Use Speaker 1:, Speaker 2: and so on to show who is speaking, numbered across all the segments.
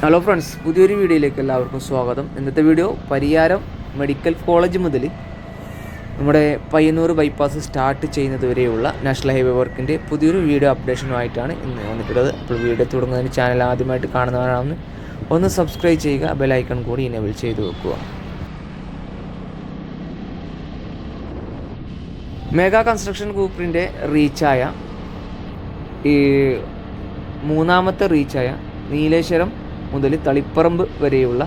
Speaker 1: Hello friends, പുതിയൊരു വീഡിയോയിലേക്ക് എല്ലാവർക്കും സ്വാഗതം. ഇന്നത്തെ വീഡിയോ പരിയാരം മെഡിക്കൽ കോളേജ് മുതൽ നമ്മുടെ പയ്യന്നൂർ ബൈപ്പാസ് സ്റ്റാർട്ട് ചെയ്യുന്നത് വരെയുള്ള നാഷണൽ ഹൈവേ വർക്കിൻ്റെ പുതിയൊരു വീഡിയോ അപ്ഡേഷനുമായിട്ടാണ് ഇന്ന് വന്നിട്ടുള്ളത്. അപ്പോൾ വീഡിയോ തുടങ്ങുന്നതിന് ചാനൽ ആദ്യമായിട്ട് കാണുന്നവരാണെന്ന് ഒന്ന് സബ്സ്ക്രൈബ് ചെയ്യുക, ബെലൈക്കൺ കൂടി എനേബിൾ ചെയ്ത് വെക്കുക. മെഗാ കൺസ്ട്രക്ഷൻ ഗ്രൂപ്പിൻ്റെ റീച്ചായ ഈ മൂന്നാമത്തെ റീച്ചായ നീലേശ്വരം മുതൽ തളിപ്പറമ്പ് വരെയുള്ള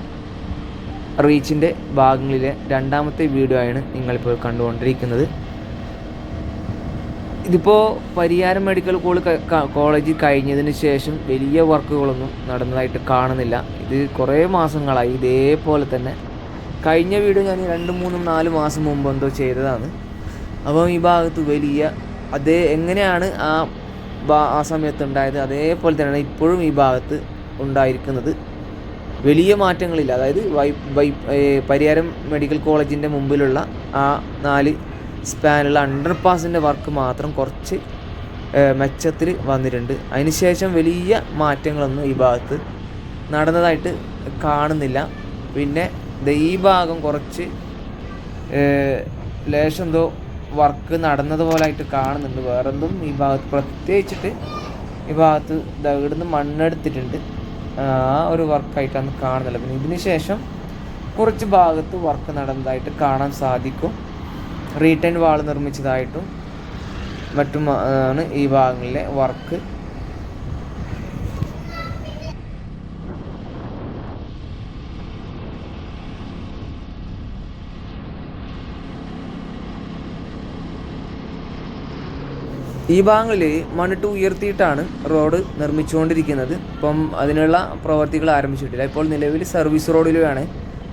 Speaker 1: റീച്ചിൻ്റെ ഭാഗങ്ങളിലെ രണ്ടാമത്തെ വീഡിയോ ആണ് നിങ്ങളിപ്പോൾ കണ്ടുകൊണ്ടിരിക്കുന്നത്. ഇതിപ്പോൾ പരിയാരം മെഡിക്കൽ കോളേജ് കഴിഞ്ഞതിന് ശേഷം വലിയ വർക്കുകളൊന്നും നടന്നതായിട്ട് കാണുന്നില്ല. ഇത് കുറേ മാസങ്ങളായി ഇതേപോലെ തന്നെ. കഴിഞ്ഞ വീഡിയോ ഞാൻ 2-3-4 മാസം മുമ്പ് എന്തോ ചെയ്തതാണ്. അപ്പോൾ ഈ ഭാഗത്ത് വലിയ എങ്ങനെയാണ് ആ സമയത്ത് ഉണ്ടായത് അതേപോലെ തന്നെയാണ് ഇപ്പോഴും ഈ ഭാഗത്ത് ഉണ്ടായിരിക്കുന്നത്. വലിയ മാറ്റങ്ങളില്ല. അതായത് പരിയാരം മെഡിക്കൽ കോളേജിൻ്റെ മുമ്പിലുള്ള ആ 4 സ്പാനുള്ള അണ്ടർപാസിൻ്റെ വർക്ക് മാത്രം കുറച്ച് മെച്ചത്തിൽ വന്നിട്ടുണ്ട്. അതിനുശേഷം വലിയ മാറ്റങ്ങളൊന്നും ഈ ഭാഗത്ത് നടന്നതായിട്ട് കാണുന്നില്ല. പിന്നെ ഈ ഭാഗം കുറച്ച് ലേശം എന്തോ വർക്ക് നടന്നതുപോലായിട്ട് കാണുന്നുണ്ട്. വേറെന്തും ഈ ഭാഗത്ത് പ്രത്യേകിച്ചിട്ട് ഈ ഭാഗത്ത് ഇവിടുന്ന് മണ്ണെടുത്തിട്ടുണ്ട്. ആ ഒരു വർക്കായിട്ടാണ് കാണുന്നില്ല. പിന്നെ ഇതിന് ശേഷം കുറച്ച് ഭാഗത്ത് വർക്ക് നടന്നതായിട്ട് കാണാൻ സാധിക്കും. റീടൈൻ വാൾ നിർമ്മിച്ചതായിട്ടും മറ്റും ആണ് ഈ ഭാഗങ്ങളിലെ വർക്ക്. ഈ ഭാഗങ്ങളിൽ മണ്ണിട്ട് ഉയർത്തിയിട്ടാണ് റോഡ് നിർമ്മിച്ചുകൊണ്ടിരിക്കുന്നത്. ഇപ്പം അതിനുള്ള പ്രവർത്തികൾ ആരംഭിച്ചിട്ടില്ല. ഇപ്പോൾ നിലവിൽ സർവീസ് റോഡിലാണ്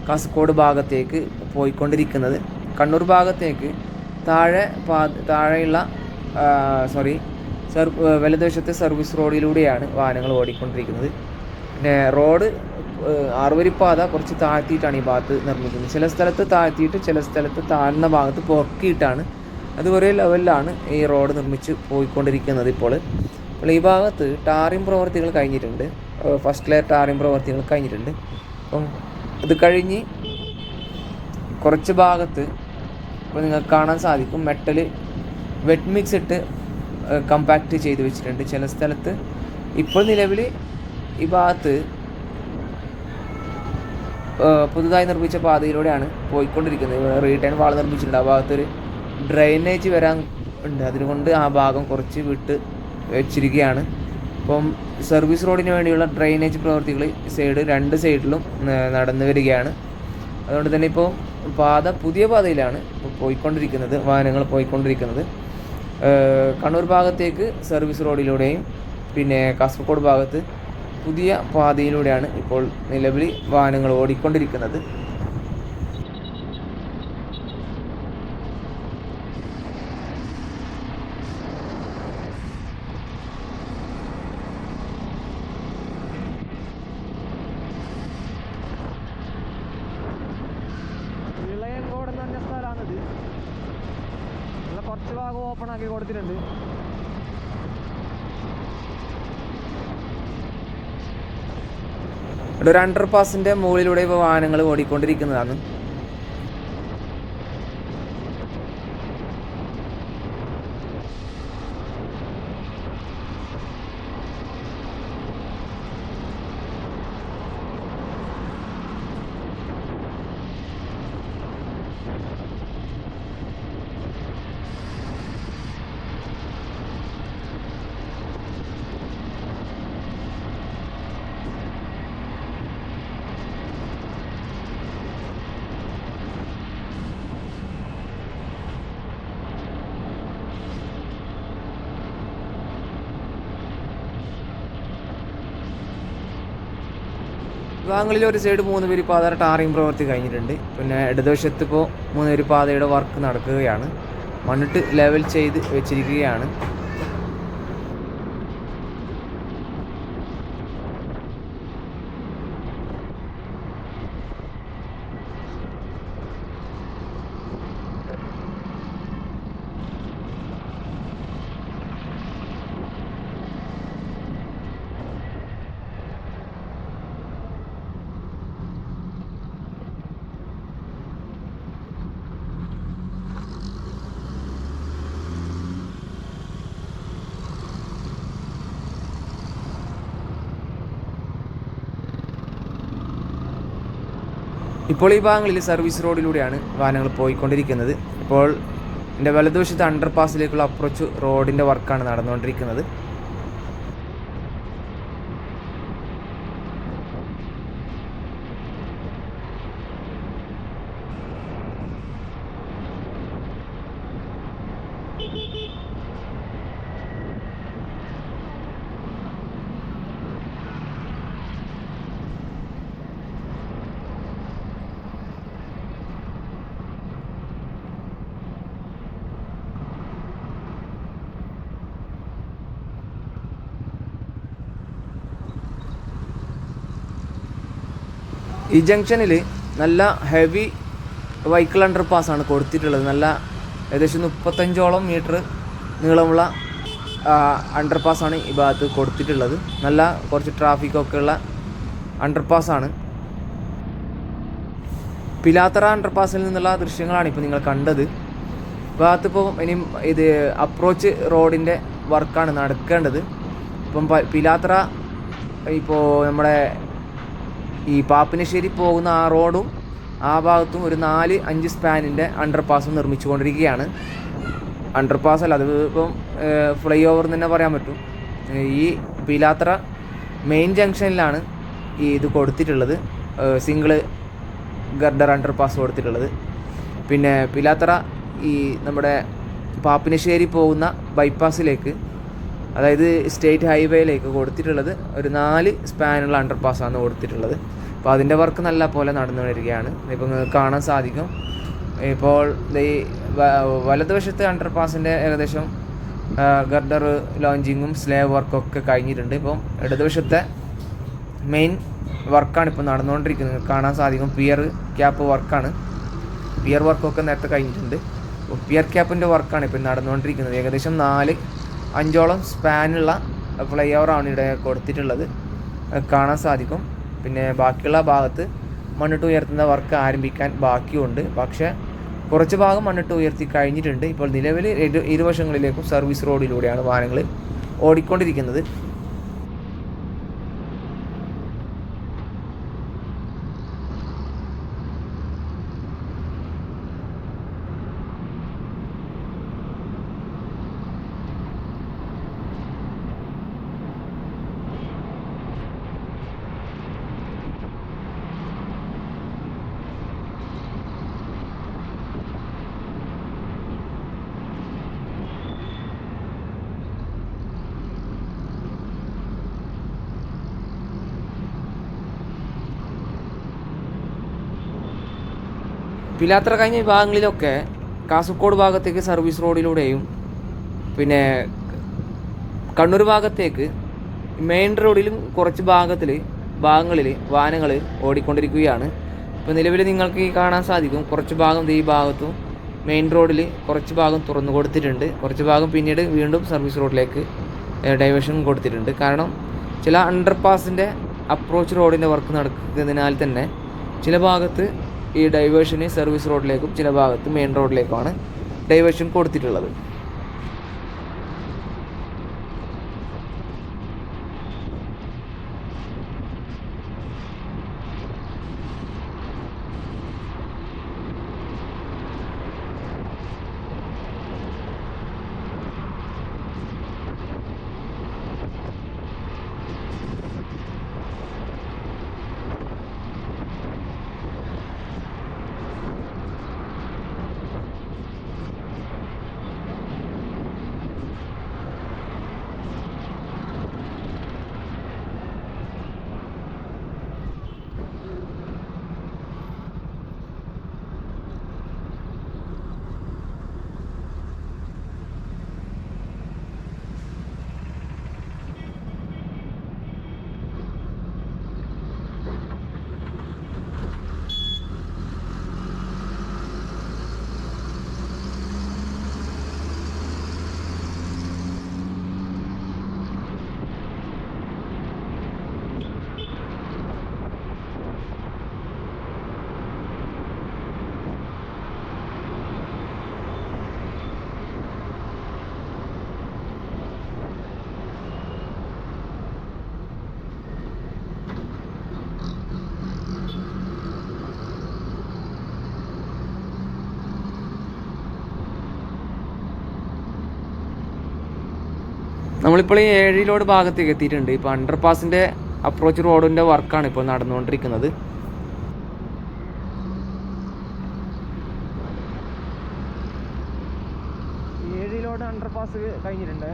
Speaker 1: കാസർഗോഡ് ഭാഗത്തേക്ക് പോയിക്കൊണ്ടിരിക്കുന്നത്. കണ്ണൂർ ഭാഗത്തേക്ക് താഴെയുള്ള വലതുവശത്തെ സർവീസ് റോഡിലൂടെയാണ് വാഹനങ്ങൾ ഓടിക്കൊണ്ടിരിക്കുന്നത്. പിന്നെ റോഡ് 6 വരിപ്പാത കുറച്ച് താഴ്ത്തിയിട്ടാണ് ഈ ഭാഗത്ത് നിർമ്മിക്കുന്നത്. ചില സ്ഥലത്ത് താഴ്ത്തിയിട്ട് ചില സ്ഥലത്ത് താഴ്ന്ന ഭാഗത്ത് പൊക്കിയിട്ടാണ് അത് ഒരേ ലെവലിലാണ് ഈ റോഡ് നിർമ്മിച്ച് പോയിക്കൊണ്ടിരിക്കുന്നത്. ഇപ്പോൾ ഈ ഭാഗത്ത് ടാറിംഗ് പ്രവർത്തികൾ കഴിഞ്ഞിട്ടുണ്ട്. ഫസ്റ്റ് ലെയർ ടാറിംഗ് പ്രവർത്തികൾ കഴിഞ്ഞിട്ടുണ്ട്. അപ്പം ഇത് കഴിഞ്ഞ് കുറച്ച് ഭാഗത്ത് ഇപ്പോൾ നിങ്ങൾക്ക് കാണാൻ സാധിക്കും മെറ്റൽ വെറ്റ് മിക്സ് ഇട്ട് കമ്പാക്റ്റ് ചെയ്ത് വെച്ചിട്ടുണ്ട്. ചില സ്ഥലത്ത് ഇപ്പോൾ നിലവിൽ ഈ ഭാഗത്ത് പുതുതായി നിർമ്മിച്ച പാതയിലൂടെയാണ് പോയിക്കൊണ്ടിരിക്കുന്നത്. റീടൈൻ വാൾ നിർമ്മിച്ചിട്ടുണ്ട്. ആ ഭാഗത്തൊരു ഡ്രെയിനേജ് വരാൻ ഉണ്ട്. അതുകൊണ്ട് ആ ഭാഗം കുറച്ച് വിട്ട് വെച്ചിരിക്കുകയാണ്. ഇപ്പം സർവീസ് റോഡിന് വേണ്ടിയുള്ള ഡ്രെയിനേജ് പ്രവൃത്തികൾ രണ്ട് സൈഡിലും നടന്നു വരികയാണ്. അതുകൊണ്ട് തന്നെ ഇപ്പോൾ പുതിയ പാതയിലാണ് പോയിക്കൊണ്ടിരിക്കുന്നത്, വാഹനങ്ങൾ പോയിക്കൊണ്ടിരിക്കുന്നത്. കണ്ണൂർ ഭാഗത്തേക്ക് സർവീസ് റോഡിലൂടെയും പിന്നെ കാസർഗോഡ് ഭാഗത്ത് പുതിയ പാതയിലൂടെയാണ് ഇപ്പോൾ നിലവിൽ വാഹനങ്ങൾ ഓടിക്കൊണ്ടിരിക്കുന്നത്. കുറച്ച് ഭാഗം ഓപ്പൺ ആക്കി കൊടുത്തിട്ടുണ്ട്. ഇവിടെ ഒരു അണ്ടർപാസിന്റെ മുകളിലൂടെ ഇപ്പോൾ വാഹനങ്ങൾ ഓടിക്കൊണ്ടിരിക്കുന്നതാണ്. ഭാഗങ്ങളിൽ ഒരു സൈഡ് 3 വരി പാത ടാറിംഗ് പ്രവൃത്തി കഴിഞ്ഞിട്ടുണ്ട്. പിന്നെ ഇടതുവശത്ത് ഇപ്പോൾ 3 വരി പാതയുടെ വർക്ക് നടക്കുകയാണ്. മണ്ണിട്ട് ലെവൽ ചെയ്ത് വെച്ചിരിക്കുകയാണ്. ഇപ്പോൾ ഈ ഭാഗങ്ങളിൽ സർവീസ് റോഡിലൂടെയാണ് വാഹനങ്ങൾ പോയിക്കൊണ്ടിരിക്കുന്നത്. ഇപ്പോൾ എൻ്റെ വലതുവശത്ത് അണ്ടർപാസിലേക്കുള്ള അപ്രോച്ച് റോഡിൻ്റെ വർക്കാണ് നടന്നുകൊണ്ടിരിക്കുന്നത്. ഈ ജംഗ്ഷനിൽ നല്ല ഹെവി വെഹിക്കിൾ അണ്ടർപാസ്സാണ് കൊടുത്തിട്ടുള്ളത്. നല്ല ഏകദേശം 35ഓളം മീറ്റർ നീളമുള്ള അണ്ടർപാസ്സാണ് ഈ ഭാഗത്ത് കൊടുത്തിട്ടുള്ളത്. നല്ല കുറച്ച് ട്രാഫിക്കൊക്കെ ഉള്ള അണ്ടർപാസ്സാണ്. പിലാത്തറ അണ്ടർപാസിൽ നിന്നുള്ള ദൃശ്യങ്ങളാണ് ഇപ്പോൾ നിങ്ങൾ കണ്ടത്. ഭാഗത്തിപ്പോൾ ഇനിയും ഇത് അപ്രോച്ച് റോഡിൻ്റെ വർക്കാണ് നടക്കേണ്ടത്. ഇപ്പം പിലാത്തറ ഇപ്പോൾ നമ്മുടെ ഈ പാപ്പിനശ്ശേരി പോകുന്ന ആ റോഡും ആ ഭാഗത്തും ഒരു 4-5 സ്പാനിൻ്റെ അണ്ടർപാസും നിർമ്മിച്ചുകൊണ്ടിരിക്കുകയാണ്. അണ്ടർപാസ് അല്ല, അത് ഇപ്പം ഫ്ലൈ ഓവർ എന്ന് തന്നെ പറയാൻ പറ്റും. ഈ പിലാത്തറ മെയിൻ ജംഗ്ഷനിലാണ് ഈ ഇത് കൊടുത്തിട്ടുള്ളത്, സിംഗിൾ ഗർഡർ അണ്ടർപാസ് കൊടുത്തിട്ടുള്ളത്. പിന്നെ പിലാത്തറ ഈ നമ്മുടെ പാപ്പിനശ്ശേരി പോകുന്ന ബൈപ്പാസിലേക്ക്, അതായത് സ്റ്റേറ്റ് ഹൈവേയിലേക്ക് കൊടുത്തിട്ടുള്ളത് ഒരു 4 സ്പാനുള്ള അണ്ടർപാസ്സാണ് കൊടുത്തിട്ടുള്ളത്. അപ്പോൾ അതിൻ്റെ വർക്ക് നല്ല പോലെ നടന്നു വരികയാണ്. ഇപ്പോൾ നിങ്ങൾക്ക് കാണാൻ സാധിക്കും. ഇപ്പോൾ ഈ വലതുവശത്തെ അണ്ടർപാസിൻ്റെ ഏകദേശം ഗർഡർ ലോഞ്ചിങ്ങും സ്ലേവ് വർക്കൊക്കെ കഴിഞ്ഞിട്ടുണ്ട്. ഇപ്പം ഇടതുവശത്തെ മെയിൻ വർക്കാണ് ഇപ്പോൾ നടന്നുകൊണ്ടിരിക്കുന്നത്. കാണാൻ സാധിക്കും. പിയർ ക്യാപ്പ് വർക്കാണ്. പിയർ വർക്കൊക്കെ നേരത്തെ കഴിഞ്ഞിട്ടുണ്ട്. പിയർ ക്യാപ്പിൻ്റെ വർക്കാണ് ഇപ്പോൾ നടന്നുകൊണ്ടിരിക്കുന്നത്. ഏകദേശം 4-5ഓളം സ്പാനുള്ള ഫ്ലൈ ഓവറാണ് ഇവിടെ കൊടുത്തിട്ടുള്ളത്, കാണാൻ സാധിക്കും. പിന്നെ ബാക്കിയുള്ള ഭാഗത്ത് മണ്ണിട്ട് ഉയർത്തുന്ന വർക്ക് ആരംഭിക്കാൻ ബാക്കിയുണ്ട്. പക്ഷേ കുറച്ച് ഭാഗം മണ്ണിട്ട് ഉയർത്തി കഴിഞ്ഞിട്ടുണ്ട്. ഇപ്പോൾ നിലവിൽ ഇരുവശങ്ങളിലേക്കും സർവീസ് റോഡിലൂടെയാണ് വാഹനങ്ങൾ ഓടിക്കൊണ്ടിരിക്കുന്നത്. പിലാത്തറ കഴിഞ്ഞ ഭാഗങ്ങളിലൊക്കെ കാസർഗോഡ് ഭാഗത്തേക്ക് സർവീസ് റോഡിലൂടെയും പിന്നെ കണ്ണൂർ ഭാഗത്തേക്ക് മെയിൻ റോഡിലും കുറച്ച് ഭാഗങ്ങളിൽ വാഹനങ്ങൾ ഓടിക്കൊണ്ടിരിക്കുകയാണ്. ഇപ്പോൾ നിലവിൽ നിങ്ങൾക്ക് ഈ കാണാൻ സാധിക്കും. കുറച്ച് ഭാഗം ഈ ഭാഗത്തും മെയിൻ റോഡിൽ കുറച്ച് ഭാഗം തുറന്നു കൊടുത്തിട്ടുണ്ട്. കുറച്ച് ഭാഗം പിന്നീട് വീണ്ടും സർവീസ് റോഡിലേക്ക് ഡൈവേഷൻ കൊടുത്തിട്ടുണ്ട്. കാരണം ചില അണ്ടർപാസിൻ്റെ അപ്രോച്ച് റോഡിൻ്റെ വർക്ക് നടക്കുന്നതിനാൽ തന്നെ ചില ഭാഗത്ത് ഈ ഡൈവേഷന് സർവീസ് റോഡിലേക്കും ചില ഭാഗത്ത് മെയിൻ റോഡിലേക്കുമാണ് ഡൈവേഷൻ കൊടുത്തിട്ടുള്ളത്. നമ്മളിപ്പോൾ ഈ 7 ലോഡ് ഭാഗത്തേക്ക് എത്തിയിട്ടുണ്ട്. ഇപ്പോൾ അണ്ടർപാസിൻ്റെ അപ്രോച്ച് റോഡിൻ്റെ വർക്കാണ് ഇപ്പോൾ നടന്നുകൊണ്ടിരിക്കുന്നത്. 7 ലോഡ് അണ്ടർപാസ് കഴിഞ്ഞിട്ടുണ്ട്.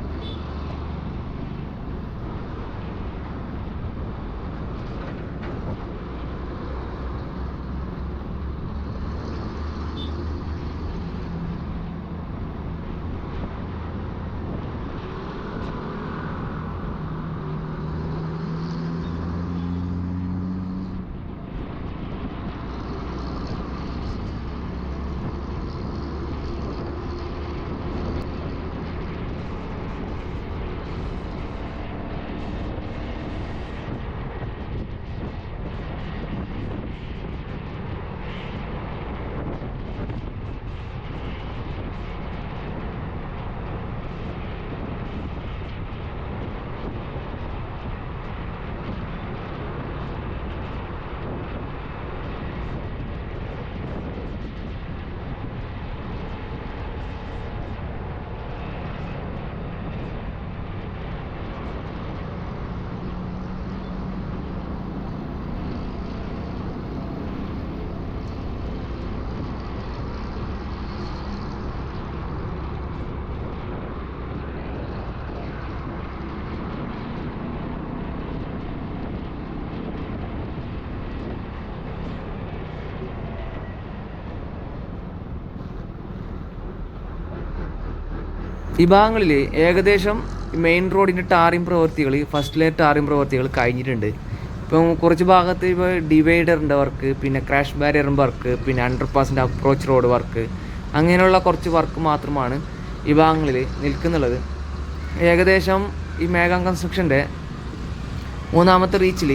Speaker 1: ഈ ഭാഗങ്ങളിൽ ഏകദേശം മെയിൻ റോഡിൻ്റെ ടാറിങ് പ്രവൃത്തികൾ, ഫസ്റ്റ് ലെയർ ടാറിങ് പ്രവൃത്തികൾ കഴിഞ്ഞിട്ടുണ്ട്. ഇപ്പം കുറച്ച് ഭാഗത്ത് ഇപ്പോൾ ഡിവൈഡറിൻ്റെ വർക്ക്, പിന്നെ ക്രാഷ് ബാരിയറിൻ്റെ വർക്ക്, പിന്നെ അണ്ടർപാസിൻ്റെ അപ്രോച്ച് റോഡ് വർക്ക്, അങ്ങനെയുള്ള കുറച്ച് വർക്ക് മാത്രമാണ് ഈ ഭാഗങ്ങളിൽ നിൽക്കുന്നുള്ളത്. ഏകദേശം ഈ മേഘം കൺസ്ട്രക്ഷൻ്റെ 3ാമത്തെ റീച്ചിൽ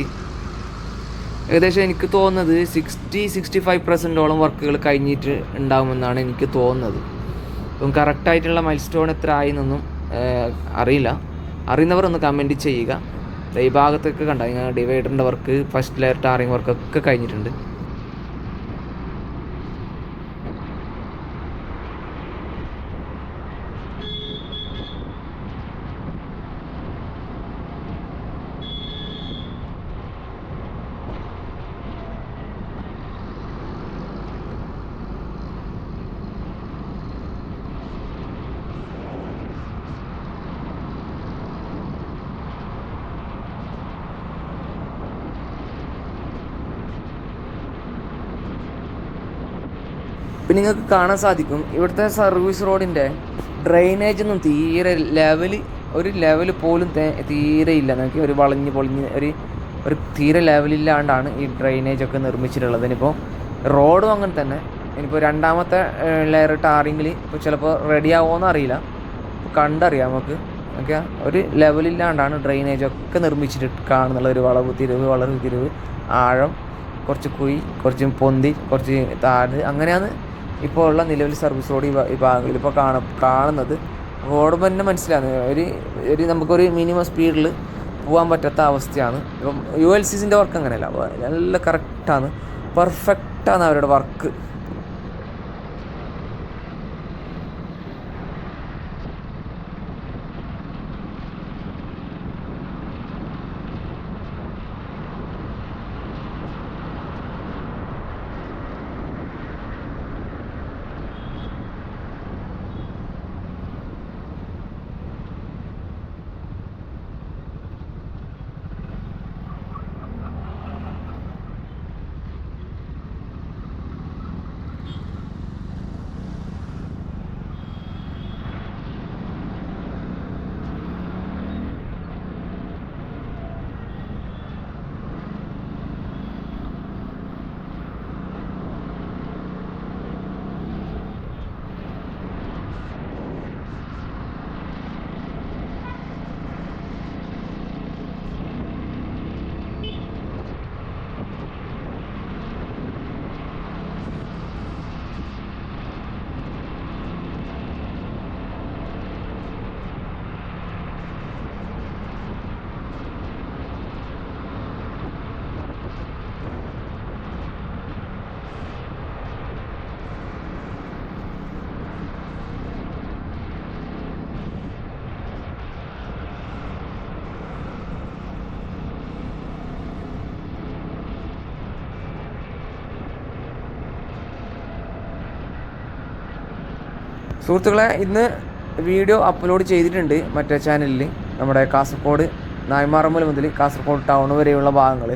Speaker 1: ഏകദേശം എനിക്ക് തോന്നുന്നത് 60-65% വർക്കുകൾ കഴിഞ്ഞിട്ട് ഉണ്ടാകുമെന്നാണ് എനിക്ക് തോന്നുന്നത്. ഇപ്പം കറക്റ്റായിട്ടുള്ള മൈൽ സ്റ്റോൺ എത്ര ആയി എന്നൊന്നും അറിയില്ല. അറിയുന്നവർ ഒന്ന് കമൻറ്റ് ചെയ്യുക. ഈ ഭാഗത്തൊക്കെ കണ്ട ഡിവൈഡറിൻ്റെ വർക്ക്, ഫസ്റ്റ് ലെയർ ടാറിങ് വർക്കൊക്കെ കഴിഞ്ഞിട്ടുണ്ട്. ഇപ്പം നിങ്ങൾക്ക് കാണാൻ സാധിക്കും ഇവിടുത്തെ സർവീസ് റോഡിൻ്റെ ഡ്രെയിനേജ് ഒന്നും തീരെ ഒരു ലെവൽ പോലും തീരെ ഇല്ല. നോക്കി ഒരു വളഞ്ഞ് പൊളിഞ്ഞ് ഒരു തീരെ ലെവലില്ലാണ്ടാണ് ഈ ഡ്രെയിനേജൊക്കെ നിർമ്മിച്ചിട്ടുള്ളത്. ഇനിയിപ്പോൾ റോഡും അങ്ങനെ തന്നെ. ഇനിയിപ്പോൾ 2ാമത്തെ ലെയർ ടാറിങ്ങിൽ ഇപ്പോൾ ചിലപ്പോൾ റെഡി ആവുമോയെന്ന് അറിയില്ല. കണ്ടറിയാം നമുക്ക്. ഓക്കെ, ഒരു ലെവലില്ലാണ്ടാണ് ഡ്രെയിനേജൊക്കെ നിർമ്മിച്ചിട്ട് കാണുന്നുള്ള. ഒരു വളവ് തിരിവ്, ആഴം, കുറച്ച് കുഴി, കുറച്ച് പൊന്തി, കുറച്ച് താഴ്, അങ്ങനെയാണ് ഇപ്പോൾ ഉള്ള നിലവിൽ സർവീസ് റോഡ് ഈ ഭാഗങ്ങളിൽ ഇപ്പോൾ കാണുന്നത്. റോഡ് തന്നെ മനസ്സിലാകുന്നത് നമുക്കൊരു മിനിമം സ്പീഡിൽ പോകാൻ പറ്റാത്ത അവസ്ഥയാണ്. ഇപ്പം ULCCൻ്റെ വർക്ക് അങ്ങനെയല്ല, നല്ല കറക്റ്റാണ്, പെർഫെക്റ്റാണ് അവരുടെ വർക്ക്. സുഹൃത്തുക്കളെ, ഇന്ന് വീഡിയോ അപ്ലോഡ് ചെയ്തിട്ടുണ്ട് മറ്റേ ചാനലിൽ. നമ്മുടെ കാസർഗോഡ് നായ്മാറമ്മൽ മുതൽ കാസർഗോഡ് ടൗൺ വരെയുള്ള ഭാഗങ്ങൾ.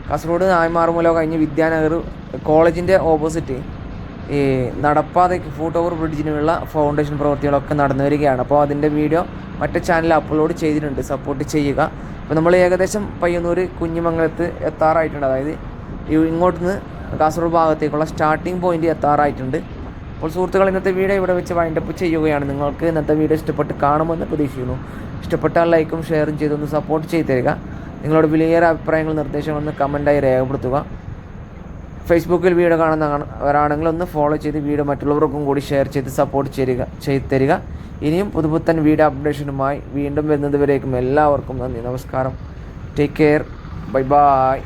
Speaker 1: കാസർഗോഡ് നായ്മാറമ്മല കഴിഞ്ഞ് വിദ്യാനഗർ കോളേജിൻ്റെ ഓപ്പോസിറ്റ് ഈ നടപ്പാതയ്ക്ക് ഫൂട്ട് ഓവർ ബ്രിഡ്ജിനുള്ള ഫൗണ്ടേഷൻ പ്രവൃത്തികളൊക്കെ നടന്നു വരികയാണ്. അപ്പോൾ അതിൻ്റെ വീഡിയോ മറ്റേ ചാനലിൽ അപ്ലോഡ് ചെയ്തിട്ടുണ്ട്, സപ്പോർട്ട് ചെയ്യുക. അപ്പോൾ നമ്മൾ ഏകദേശം പയ്യന്നൂർ കുഞ്ഞിമംഗലത്ത് എത്താറായിട്ടുണ്ട്. അതായത് ഇങ്ങോട്ടുനിന്ന് കാസർഗോഡ് ഭാഗത്തേക്കുള്ള സ്റ്റാർട്ടിംഗ് പോയിൻ്റ് എത്താറായിട്ടുണ്ട്. അപ്പോൾ സുഹൃത്തുക്കൾ, ഇന്നത്തെ വീഡിയോ ഇവിടെ വെച്ച് വൈൻഡപ്പ് ചെയ്യുകയാണ്. നിങ്ങൾക്ക് ഇന്നത്തെ വീഡിയോ ഇഷ്ടപ്പെട്ട് കാണുമെന്ന് പ്രതീക്ഷിക്കുന്നു. ഇഷ്ടപ്പെട്ടാൽ ലൈക്കും ഷെയറും ചെയ്തൊന്ന് സപ്പോർട്ട് ചെയ്ത് തരിക. നിങ്ങളുടെ വിലയേറെ അഭിപ്രായങ്ങളും നിർദ്ദേശങ്ങളൊന്ന് കമൻറ്റായി രേഖപ്പെടുത്തുക. ഫേസ്ബുക്കിൽ വീഡിയോ കാണുന്നവരാണെങ്കിൽ ഒന്ന് ഫോളോ ചെയ്ത് വീഡിയോ മറ്റുള്ളവർക്കും കൂടി ഷെയർ ചെയ്ത് സപ്പോർട്ട് ചെയ്ത് തരിക. ഇനിയും പുതുപുത്തൻ വീഡിയോ അപ്ഡേഷനുമായി വീണ്ടും വരുന്നത് വരേക്കും എല്ലാവർക്കും നന്ദി, നമസ്കാരം. Take care, bye bye.